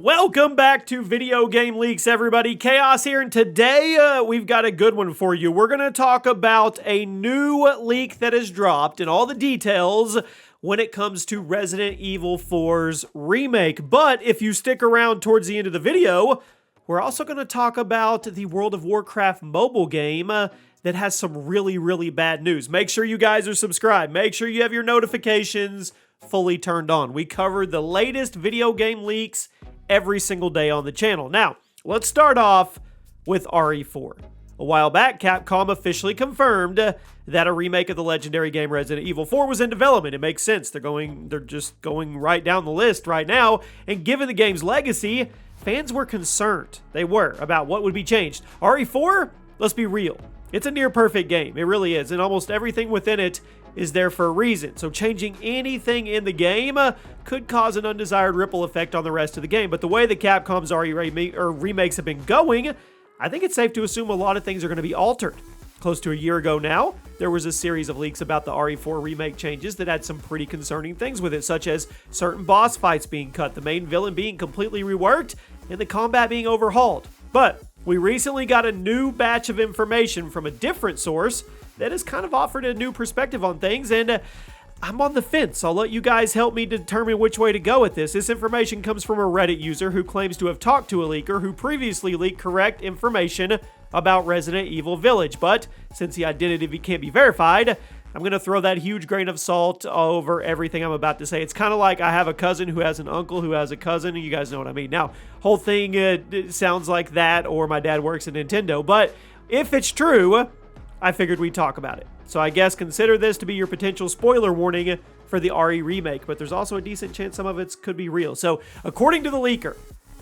Welcome back to Video Game Leaks, everybody. Chaos here, and today we've got a good one for you. We're going to talk about a new leak that has dropped and all the details when it comes to Resident Evil 4's remake. But if you stick around towards the end of the video, we're also going to talk about the World of Warcraft mobile game that has some really bad news. Make sure you guys are subscribed. Make sure you have your notifications fully turned on. We cover the latest video game leaks every single day on the channel. Now, let's start off with RE4. A while back, Capcom officially confirmed that a remake of the legendary game Resident Evil 4 was in development. It makes sense. They're just going right down the list right now, and given the game's legacy, fans were concerned. They were about what would be changed. RE4, let's be real. It's a near perfect game. It really is, and almost everything within it is there for a reason. So changing anything in the game could cause an undesired ripple effect on the rest of the game. But the way that Capcom's remakes have been going, I think it's safe to assume a lot of things are going to be altered. Close to a year ago now, there was a series of leaks about the RE4 remake changes that had some pretty concerning things with it, such as certain boss fights being cut, the main villain being completely reworked, and the combat being overhauled. But we recently got a new batch of information from a different source that has kind of offered a new perspective on things, and I'm on the fence. I'll let you guys help me determine which way to go with this. This information comes from a Reddit user who claims to have talked to a leaker who previously leaked correct information about Resident Evil Village, but since the identity can't be verified, I'm going to throw that huge grain of salt over everything I'm about to say. It's kind of like I have a cousin who has an uncle who has a cousin, and you guys know what I mean. Now, whole thing it sounds like that, or my dad works at Nintendo, but if it's true, I figured we'd talk about it. So I guess consider this to be your potential spoiler warning for the RE remake, but there's also a decent chance some of it could be real. So according to the leaker,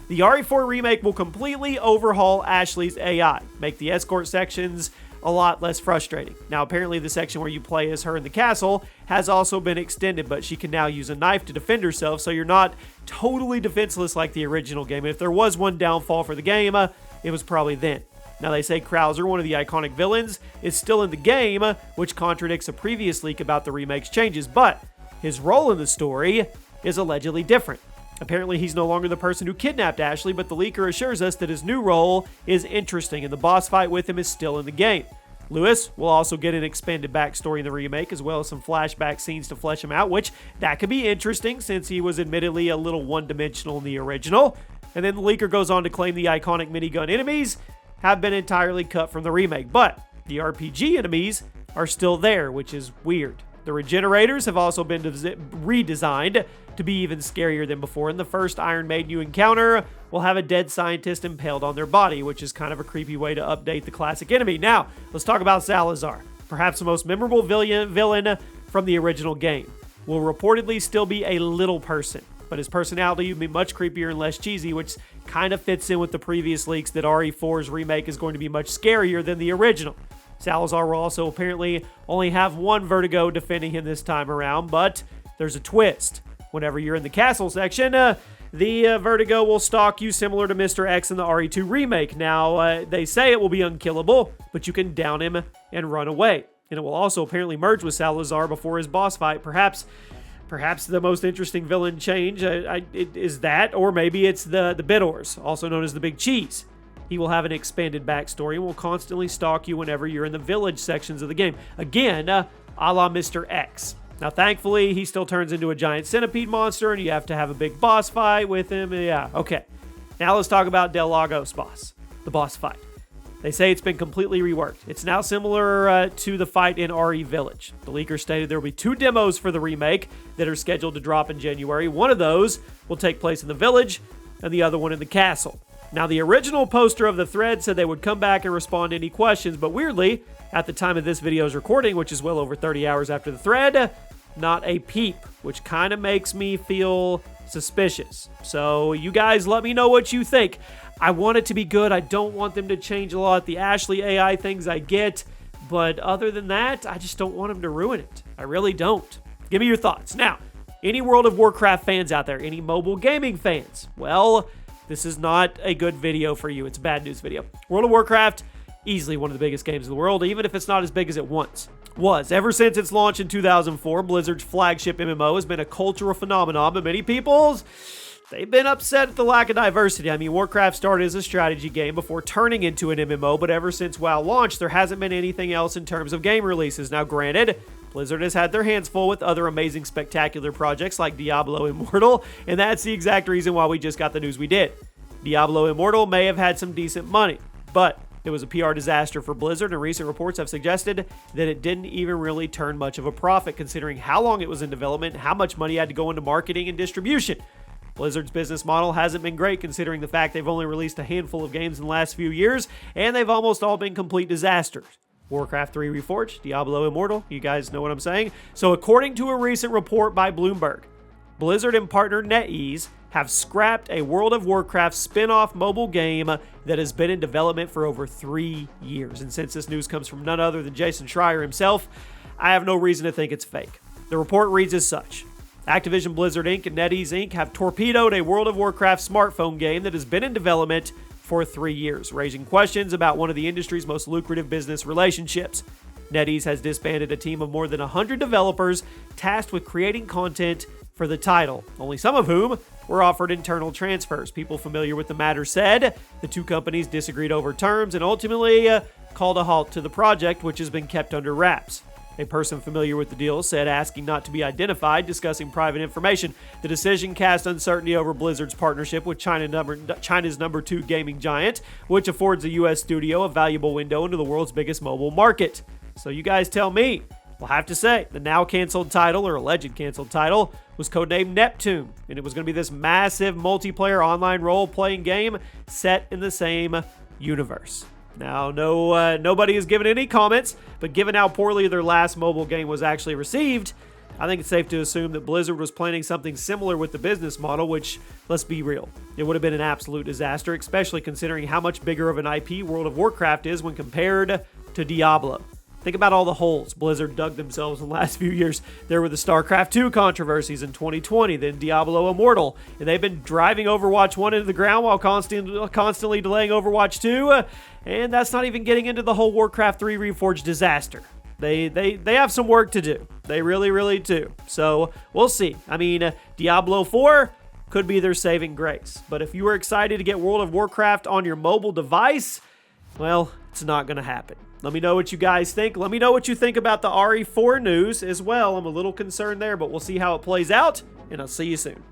the RE4 remake will completely overhaul Ashley's AI, make the escort sections a lot less frustrating. Now, apparently the section where you play as her in the castle has also been extended, but she can now use a knife to defend herself, so you're not totally defenseless like the original game. And if there was one downfall for the game, it was probably then. Now, they say Krauser, one of the iconic villains, is still in the game, which contradicts a previous leak about the remake's changes, but his role in the story is allegedly different. Apparently, he's no longer the person who kidnapped Ashley, but the leaker assures us that his new role is interesting, and the boss fight with him is still in the game. Lewis will also get an expanded backstory in the remake, as well as some flashback scenes to flesh him out, which that could be interesting since he was admittedly a little one-dimensional in the original. And then the leaker goes on to claim the iconic minigun enemies have been entirely cut from the remake, but the RPG enemies are still there, which is weird. The regenerators have also been redesigned to be even scarier than before. In the first Iron Maiden you encounter will have a dead scientist impaled on their body, which is kind of a creepy way to update the classic enemy. Now, let's talk about Salazar, perhaps the most memorable villain from the original game. Will reportedly still be a little person, but his personality will be much creepier and less cheesy, which kind of fits in with the previous leaks that RE4's remake is going to be much scarier than the original. Salazar will also apparently only have one Vertigo defending him this time around, but there's a twist. Whenever you're in the castle section, the Vertigo will stalk you similar to Mr. X in the RE2 remake. Now, they say it will be unkillable, but you can down him and run away. And it will also apparently merge with Salazar before his boss fight. Perhaps the most interesting villain change is that, or maybe it's the Bidors, also known as the Big Cheese. He will have an expanded backstory and will constantly stalk you whenever you're in the village sections of the game. Again, a la Mr. X. Now, thankfully, he still turns into a giant centipede monster, and you have to have a big boss fight with him. Yeah, okay. Now let's talk about Del Lago's boss, the boss fight. They say it's been completely reworked. It's now similar to the fight in RE Village. The leaker stated there will be 2 demos for the remake that are scheduled to drop in January. One of those will take place in the village, and the other one in the castle. Now, the original poster of the thread said they would come back and respond to any questions, but weirdly, at the time of this video's recording, which is well over 30 hours after the thread, not a peep, which kind of makes me feel suspicious. So you guys let me know what you think. I want it to be good. I don't want them to change a lot. The Ashley AI things I get, but other than that, I just don't want them to ruin it. I really don't. Give me your thoughts. Now, any World of Warcraft fans out there, any mobile gaming fans, well, this is not a good video for you. It's a bad news video. World of Warcraft, easily one of the biggest games in the world, even if it's not as big as it once was. Ever since its launch in 2004, Blizzard's flagship MMO has been a cultural phenomenon, but many people's they've been upset at the lack of diversity. I mean, Warcraft started as a strategy game before turning into an MMO, but ever since WoW launched, there hasn't been anything else in terms of game releases. Now, granted, Blizzard has had their hands full with other amazing, spectacular projects like Diablo Immortal, and that's the exact reason why we just got the news we did. Diablo Immortal may have had some decent money, but it was a PR disaster for Blizzard, and recent reports have suggested that it didn't even really turn much of a profit, considering how long it was in development and how much money had to go into marketing and distribution. Blizzard's business model hasn't been great, considering the fact they've only released a handful of games in the last few years, and they've almost all been complete disasters. Warcraft 3 Reforged, Diablo Immortal, you guys know what I'm saying? So according to a recent report by Bloomberg, Blizzard and partner NetEase have scrapped a World of Warcraft spin-off mobile game that has been in development for over 3 years. And since this news comes from none other than Jason Schreier himself, I have no reason to think it's fake. The report reads as such. Activision Blizzard Inc. and NetEase Inc. have torpedoed a World of Warcraft smartphone game that has been in development for 3 years, raising questions about one of the industry's most lucrative business relationships. NetEase has disbanded a team of more than 100 developers tasked with creating content for the title, only some of whom were offered internal transfers. People familiar with the matter said the two companies disagreed over terms and ultimately called a halt to the project, which has been kept under wraps. A person familiar with the deal said, asking not to be identified, discussing private information. The decision cast uncertainty over Blizzard's partnership with China's number 2 gaming giant, which affords a U.S. studio a valuable window into the world's biggest mobile market. So you guys tell me. We'll have to say, the now canceled title, or alleged canceled title, was codenamed Neptune, and it was going to be this massive multiplayer online role-playing game set in the same universe. Now, nobody has given any comments, but given how poorly their last mobile game was actually received, I think it's safe to assume that Blizzard was planning something similar with the business model, which, let's be real, it would have been an absolute disaster, especially considering how much bigger of an IP World of Warcraft is when compared to Diablo. Think about all the holes Blizzard dug themselves in the last few years. There were the StarCraft 2 controversies in 2020, then Diablo Immortal, and they've been driving Overwatch 1 into the ground while constantly delaying Overwatch 2, and that's not even getting into the whole Warcraft 3 Reforged disaster. They have some work to do. They really, really do. So, we'll see. I mean, Diablo 4 could be their saving grace. But if you were excited to get World of Warcraft on your mobile device, well, it's not going to happen. Let me know what you guys think. Let me know what you think about the RE4 news as well. I'm a little concerned there, but we'll see how it plays out, and I'll see you soon.